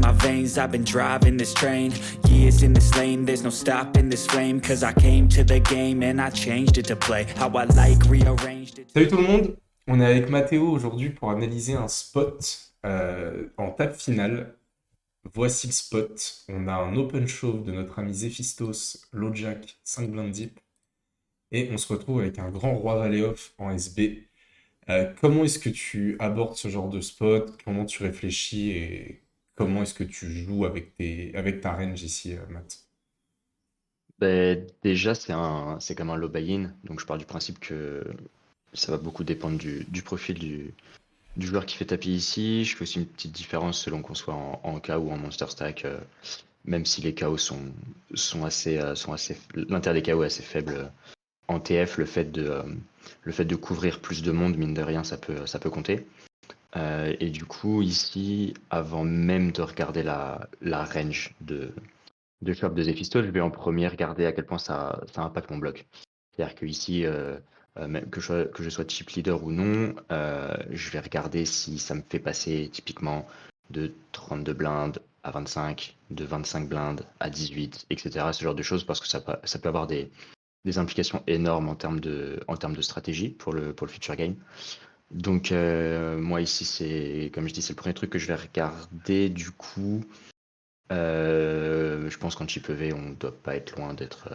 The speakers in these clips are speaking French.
my veins, I've been driving this train. Years in this lane, there's no stopping this flame. Cause I came to the game and I changed it to play how I like, rearranged it. Salut tout le monde, on est avec Mathéo aujourd'hui pour analyser un spot en table finale. Voici le spot. On a un open shove de notre ami Zephistos, low jack, 5 blindes deep. Et on se retrouve avec un grand roi valet off en SB. Comment est-ce que tu abordes ce genre de spot? Comment tu réfléchis et comment est-ce que tu joues avec ta range ici, Matt? Déjà, c'est comme un low buy-in, donc je pars du principe que ça va beaucoup dépendre du profil du joueur qui fait tapis ici. Je fais aussi une petite différence selon qu'on soit en KO ou en monster stack, même si les KO sont assez, l'intérêt des KO est assez faible. En TF, le fait de couvrir plus de monde, mine de rien, ça peut compter. Et du coup, ici, avant même de regarder la range de shop de Zephisto, je vais en premier regarder à quel point ça impacte mon bloc. C'est-à-dire que ici, même que je sois chip leader ou non, je vais regarder si ça me fait passer typiquement de 32 blindes à 25, de 25 blindes à 18, etc. Ce genre de choses, parce que ça peut avoir des implications énormes en termes de stratégie pour le future game. Donc moi ici, comme je dis, c'est le premier truc que je vais regarder. Du coup, je pense qu'en chip EV, on doit pas être loin d'être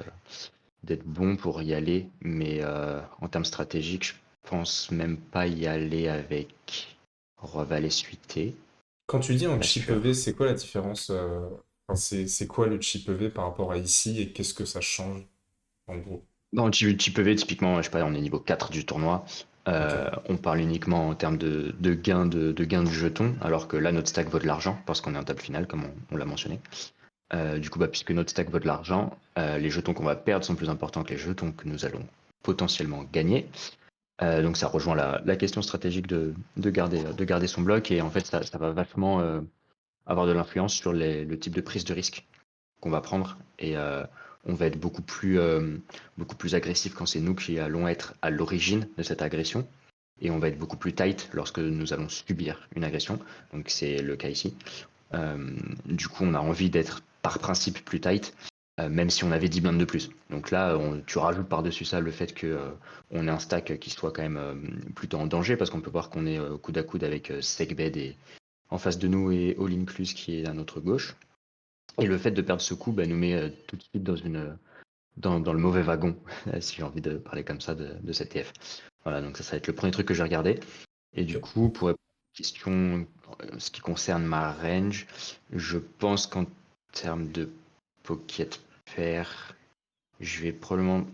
bon pour y aller, mais en termes stratégiques, je pense même pas y aller avec Roi Valet suité. Quand tu dis en Pas chip sûr. EV, c'est quoi la différence enfin, c'est quoi le chip EV par rapport à ici et qu'est-ce que ça change en gros? Dans chip EV, typiquement, je sais pas, on est niveau 4 du tournoi. Ok. On parle uniquement en termes de gains de gains du jeton, alors que là, notre stack vaut de l'argent, parce qu'on est en table finale, comme on l'a mentionné. Du coup, puisque notre stack vaut de l'argent, les jetons qu'on va perdre sont plus importants que les jetons que nous allons potentiellement gagner. Donc ça rejoint la question stratégique de garder son bloc, et en fait ça va vachement avoir de l'influence sur le type de prise de risque qu'on va prendre, et on va être beaucoup plus agressif quand c'est nous qui allons être à l'origine de cette agression, et on va être beaucoup plus tight lorsque nous allons subir une agression, donc c'est le cas ici. Du coup on a envie d'être par principe plus tight, même si on avait 10 blindes de plus. Donc là, tu rajoutes par-dessus ça le fait que on ait un stack qui soit quand même plutôt en danger, parce qu'on peut voir qu'on est coude à coude avec Segbed et en face de nous, et All Incluse qui est à notre gauche. Et le fait de perdre ce coup nous met tout de suite dans le mauvais wagon, si j'ai envie de parler comme ça de cette TF. Voilà, donc ça va être le premier truc que je vais regarder. Et du Ok. coup, pour répondre à la question, ce qui concerne ma range, je pense qu'en termes de pocket pair, je vais probablement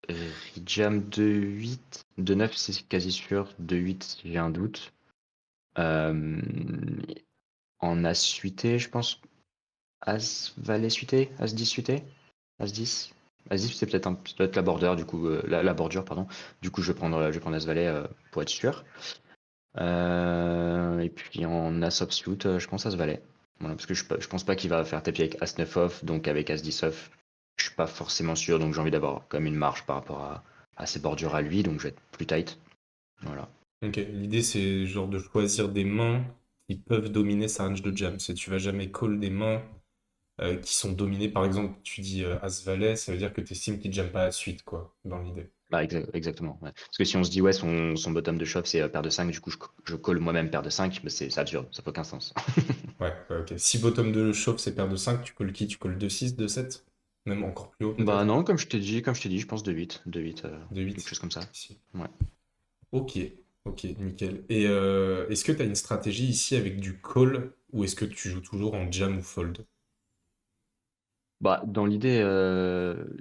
rejam de 8. De 9, c'est quasi sûr. De 8, j'ai un doute. Euh, En As suité, je pense. As Valet suité, As 10 suité, As 10. As 10, c'est peut-être ça doit être la border, du coup, la bordure, pardon. Du coup, je vais prendre As Valet pour être sûr. Et puis en As offsuit, je pense As Valet. Voilà, parce que je pense pas qu'il va faire tapis avec As 9 off, donc avec As 10 off, je suis pas forcément sûr, donc j'ai envie d'avoir quand même une marge par rapport à ses bordures à lui, donc je vais être plus tight. Voilà. Ok. L'idée c'est genre de choisir des mains qui peuvent dominer sa range de jam. C'est tu vas jamais call des mains qui sont dominées. Par exemple, tu dis As-Valet, ça veut dire que tu estimes qu'il ne jamme pas la suite, quoi, dans l'idée. Bah, exactement. Ouais. Parce que si on se dit, ouais, son bottom de shove, c'est paire de 5, du coup, je call moi-même paire de 5, mais c'est absurde, ça n'a aucun sens. Ouais, ouais, ok. Si bottom de chauffe, c'est paire de 5, tu calls qui? Tu calls 2-6, 2-7? Même encore plus haut Bah peut-être? non, comme je t'ai dit, je pense de 8, De quelque 8 chose comme ça. ici. Ouais. Ok, ok, nickel. Et est-ce que tu as une stratégie ici avec du call ou est-ce que tu joues toujours en jam ou fold? Bah, dans l'idée,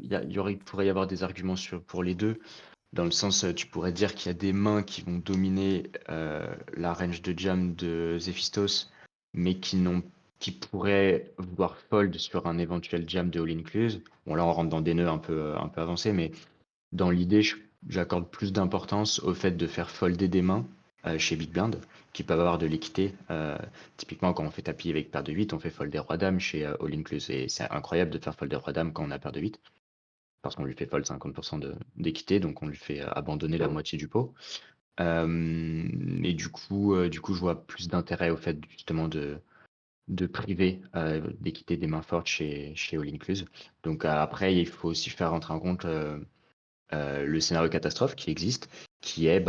il pourrait y avoir des arguments pour les deux. Dans le sens, tu pourrais dire qu'il y a des mains qui vont dominer la range de jam de Zephistos, mais qui pourraient vouloir fold sur un éventuel jam de All Incluse. Bon, là, on rentre dans des nœuds un peu avancés, mais dans l'idée, j'accorde plus d'importance au fait de faire folder des mains chez Big Blind, qui peuvent avoir de l'équité. Typiquement, quand on fait tapis avec paire de 8, on fait folder roi-dame chez All Incluse. Et c'est incroyable de faire folder roi-dame quand on a paire de 8, parce qu'on lui fait fold 50% d'équité, donc on lui fait abandonner la moitié du pot. Et du coup, je vois plus d'intérêt au fait justement de priver d'équité des mains fortes chez All Incluse. Donc après, il faut aussi faire rentrer en compte le scénario catastrophe qui existe, qui est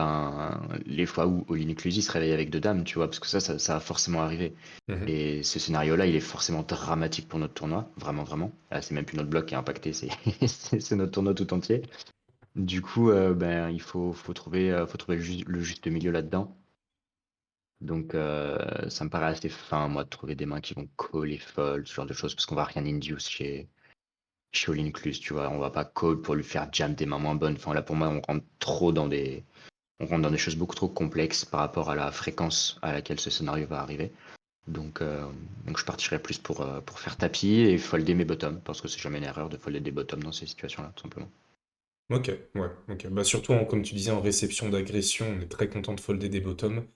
les fois où All Inclusive se réveille avec deux dames, tu vois, parce que ça va forcément arriver. Mhm. Et ce scénario-là, il est forcément dramatique pour notre tournoi, vraiment, vraiment. Là, c'est même plus notre bloc qui est impacté, c'est c'est notre tournoi tout entier. Du coup, il faut trouver le juste milieu là-dedans. Donc, ça me paraît assez fin, moi, de trouver des mains qui vont coller fold, ce genre de choses, parce qu'on va rien induce chez All Inclus, tu vois. On va pas call pour lui faire jam des mains moins bonnes. Enfin, là, pour moi, on rentre dans des choses beaucoup trop complexes par rapport à la fréquence à laquelle ce scénario va arriver. Donc, je partirais plus pour faire tapis et folder mes bottoms, parce que c'est jamais une erreur de folder des bottoms dans ces situations-là, tout simplement. Ok, ouais, ok. Bah, surtout, comme tu disais, en réception d'agression, on est très content de folder des bottoms.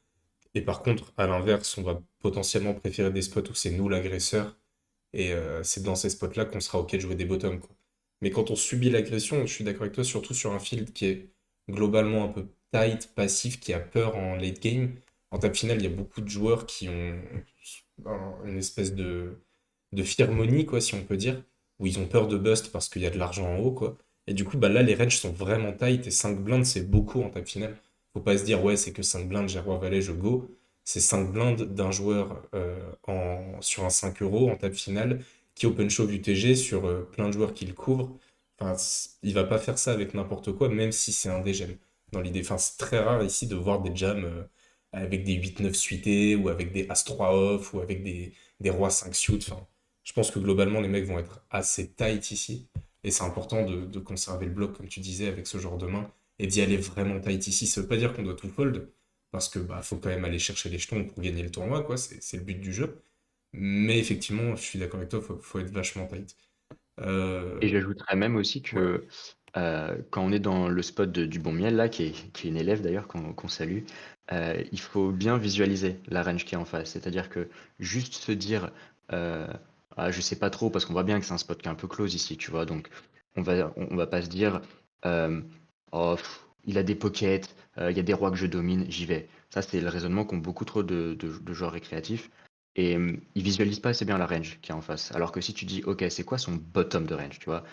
Et par contre, à l'inverse, on va potentiellement préférer des spots où c'est nous l'agresseur. Et c'est dans ces spots-là qu'on sera OK de jouer des bottoms, quoi. Mais quand on subit l'agression, je suis d'accord avec toi, surtout sur un field qui est globalement un peu tight, passif, qui a peur en late game. En table finale, il y a beaucoup de joueurs qui ont une espèce de fearmonie, quoi, si on peut dire, où ils ont peur de bust parce qu'il y a de l'argent en haut, quoi. Et du coup, bah là, les ranges sont vraiment tight et 5 blindes, c'est beaucoup en table finale. Faut pas se dire, ouais, c'est que 5 blindes, j'ai roi valet, je go. C'est 5 blindes d'un joueur sur un 5 euros en table finale qui open shove UTG sur plein de joueurs qui le couvrent. Enfin, il va pas faire ça avec n'importe quoi, même si c'est un dégem. Dans l'idée, enfin, c'est très rare ici de voir des jams avec des 8-9 suités ou avec des As-3 off ou avec des rois 5 suits. Enfin, je pense que globalement, les mecs vont être assez tight ici. Et c'est important de conserver le bloc, comme tu disais, avec ce genre de main et d'y aller vraiment tight ici. Ça veut pas dire qu'on doit tout fold, parce que bah, faut quand même aller chercher les jetons pour gagner le tournoi, quoi. C'est le but du jeu. Mais effectivement, je suis d'accord avec toi, faut être vachement tight. Et Euh, j'ajouterais même aussi ouais. que quand on est dans le spot du bon miel, là, qui est une élève d'ailleurs qu'on salue, il faut bien visualiser la range qui est en face. C'est-à-dire que juste se dire, euh, ah, je sais pas trop, parce qu'on voit bien que c'est un spot qui est un peu close ici, tu vois, donc on va pas se dire, euh, oh, il a des pockets, il y a des rois que je domine, j'y vais. Ça, c'est le raisonnement qu'ont beaucoup trop de joueurs récréatifs. Et ils visualisent pas assez bien la range qui est en face. Alors que si tu dis, ok, c'est quoi son bottom de range, tu vois?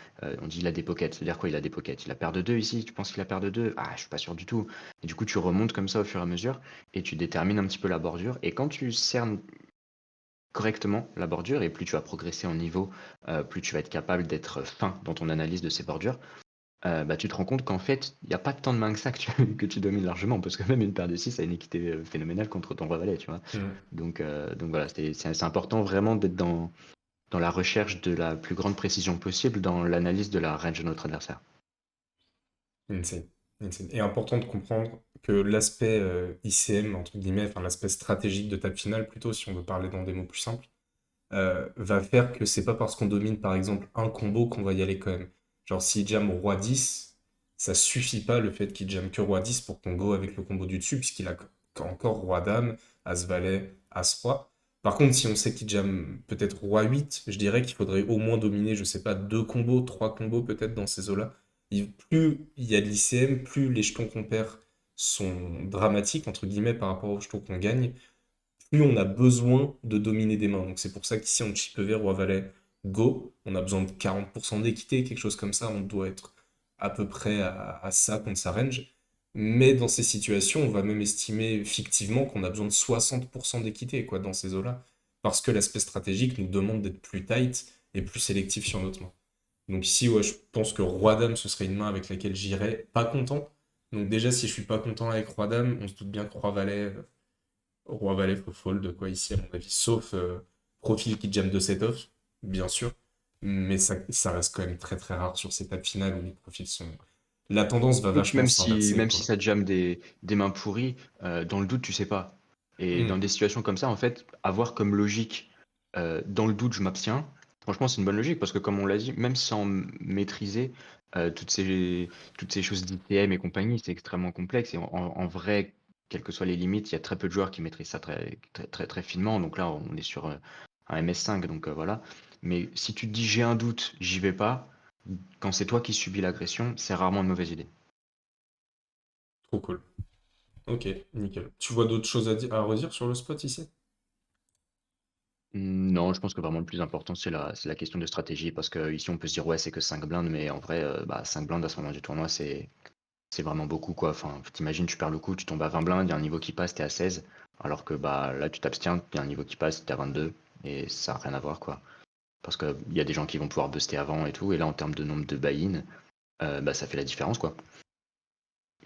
On dit il a des pockets, c'est-à-dire quoi il a des pockets? Il a paire de 2 ici, tu penses qu'il a paire de 2? Ah, je suis pas sûr du tout. Et du coup, tu remontes comme ça au fur et à mesure et tu détermines un petit peu la bordure. Et quand tu cernes correctement la bordure, et plus tu vas progresser en niveau, plus tu vas être capable d'être fin dans ton analyse de ces bordures, tu te rends compte qu'en fait, il n'y a pas tant de mains que ça que tu domines largement, parce que même une paire de 6 a une équité phénoménale contre ton roi valet, tu vois. Mm. Donc voilà, c'est important vraiment d'être dans la recherche de la plus grande précision possible dans l'analyse de la range de notre adversaire. Insane. Insane. Et important de comprendre que l'aspect ICM, entre guillemets, enfin l'aspect stratégique de table finale, plutôt, si on veut parler dans des mots plus simples, va faire que c'est pas parce qu'on domine par exemple un combo qu'on va y aller quand même. Genre s'il jam roi 10, ça suffit pas le fait qu'il jam que roi 10 pour qu'on go avec le combo du dessus, puisqu'il a encore roi dame, as valet, as roi. Par contre, si on sait qu'il jam peut-être roi 8, je dirais qu'il faudrait au moins dominer, je sais pas, deux combos, trois combos peut-être dans ces eaux-là. Plus il y a de l'ICM, plus les jetons qu'on perd sont dramatiques, entre guillemets, par rapport aux jetons qu'on gagne, plus on a besoin de dominer des mains. Donc c'est pour ça qu'ici on chip EV, roi valet, go. On a besoin de 40% d'équité, quelque chose comme ça. On doit être à peu près à ça contre sa range. Mais dans ces situations, on va même estimer fictivement qu'on a besoin de 60% d'équité quoi, dans ces eaux-là. Parce que l'aspect stratégique nous demande d'être plus tight et plus sélectif sur notre main. Donc ici, ouais, je pense que Roi-Dame, ce serait une main avec laquelle j'irais pas content. Donc déjà, si je suis pas content avec Roi-Dame, on se doute bien que Roi-Valet, Roi Valet, faut fold quoi ici à mon avis, sauf profil qui jam de set off, bien sûr, mais ça reste quand même très très rare sur ces tables finales où les profils sont. La tendance va Donc vachement s'inverser même si quoi. ça te jamme des mains pourries, dans le doute, tu sais pas. Et dans Hmm. des situations comme ça, en fait, avoir comme logique, dans le doute, je m'abstiens, franchement, c'est une bonne logique, parce que comme on l'a dit, même sans maîtriser toutes ces choses d'ITM et compagnie, c'est extrêmement complexe. Et en vrai, quelles que soient les limites, il y a très peu de joueurs qui maîtrisent ça très, très, très, très finement. Donc là, on est sur un MS5, donc voilà. Mais si tu te dis j'ai un doute, j'y vais pas, quand c'est toi qui subis l'agression, c'est rarement une mauvaise idée. Trop cool. Ok, nickel. Tu vois d'autres choses à redire sur le spot ici? Non, je pense que vraiment le plus important, c'est la question de stratégie. Parce que ici, on peut se dire, ouais, c'est que 5 blindes, mais en vrai, 5 blindes à ce moment du tournoi, c'est vraiment beaucoup, quoi. Enfin, t'imagines, tu perds le coup, tu tombes à 20 blindes, il y a un niveau qui passe, t'es à 16. Alors que là, tu t'abstiens, il y a un niveau qui passe, t'es à 22. Et ça n'a rien à voir, quoi. Parce qu'il y a des gens qui vont pouvoir buster avant et tout. Et là, en termes de nombre de buy-in, ça fait la différence, quoi.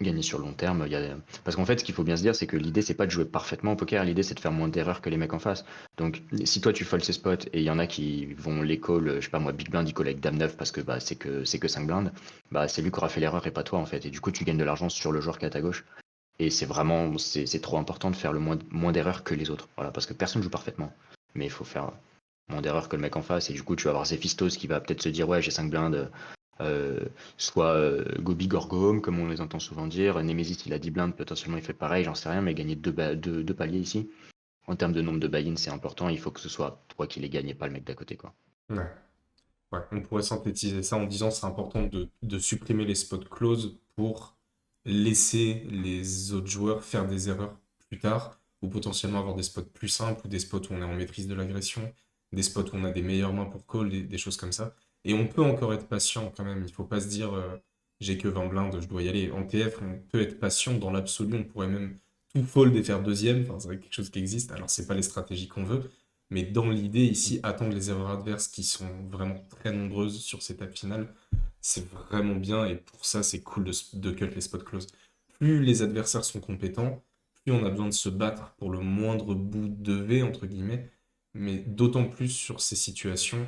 Gagner sur le long terme, parce qu'en fait, ce qu'il faut bien se dire, c'est que l'idée, c'est pas de jouer parfaitement au poker, l'idée, c'est de faire moins d'erreurs que les mecs en face. Donc, si toi, tu fold ces spots et il y en a qui vont les call, je sais pas moi, big blind, il call avec dame 9 parce que c'est que 5 blindes, c'est lui qui aura fait l'erreur et pas toi, en fait. Et du coup, tu gagnes de l'argent sur le joueur qui est à ta gauche. Et c'est trop important de faire le moins d'erreurs que les autres. Voilà, parce que personne joue parfaitement. Mais il faut faire moins d'erreurs que le mec en face. Et du coup, tu vas avoir Zephistos qui va peut-être se dire, ouais, j'ai 5 blindes. Euh, soit go big or go home, comme on les entend souvent dire. Nemesis, il a 10 blindes, potentiellement il fait pareil, j'en sais rien, mais gagner deux paliers ici, en termes de nombre de buy-in, c'est important. Il faut que ce soit toi qui les gagne et pas le mec d'à côté, quoi. Ouais. Ouais, on pourrait synthétiser ça en disant c'est important de supprimer les spots close pour laisser les autres joueurs faire des erreurs plus tard, ou potentiellement avoir des spots plus simples, ou des spots où on est en maîtrise de l'agression, des spots où on a des meilleures mains pour call, des choses comme ça. Et on peut encore être patient quand même, il faut pas se dire j'ai que 20 blindes, je dois y aller. En TF, on peut être patient dans l'absolu, on pourrait même tout fold et faire deuxième, enfin, c'est quelque chose qui existe, alors c'est pas les stratégies qu'on veut, mais dans l'idée, ici, attendre les erreurs adverses qui sont vraiment très nombreuses sur ces tables finales, c'est vraiment bien. Et pour ça, c'est cool de cut les spots close. Plus les adversaires sont compétents, plus on a besoin de se battre pour le moindre bout de V, entre guillemets. Mais d'autant plus sur ces situations,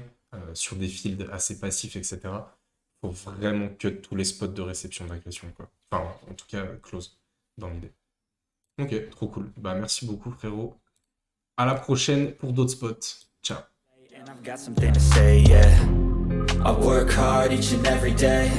sur des fields assez passifs, etc. Faut vraiment cut tous les spots de réception d'agression, quoi. Enfin, en tout cas, close, dans l'idée. Ok, trop cool. Bah, merci beaucoup, frérot. À la prochaine pour d'autres spots. Ciao. And I've got something to say, yeah. I work hard each and every day.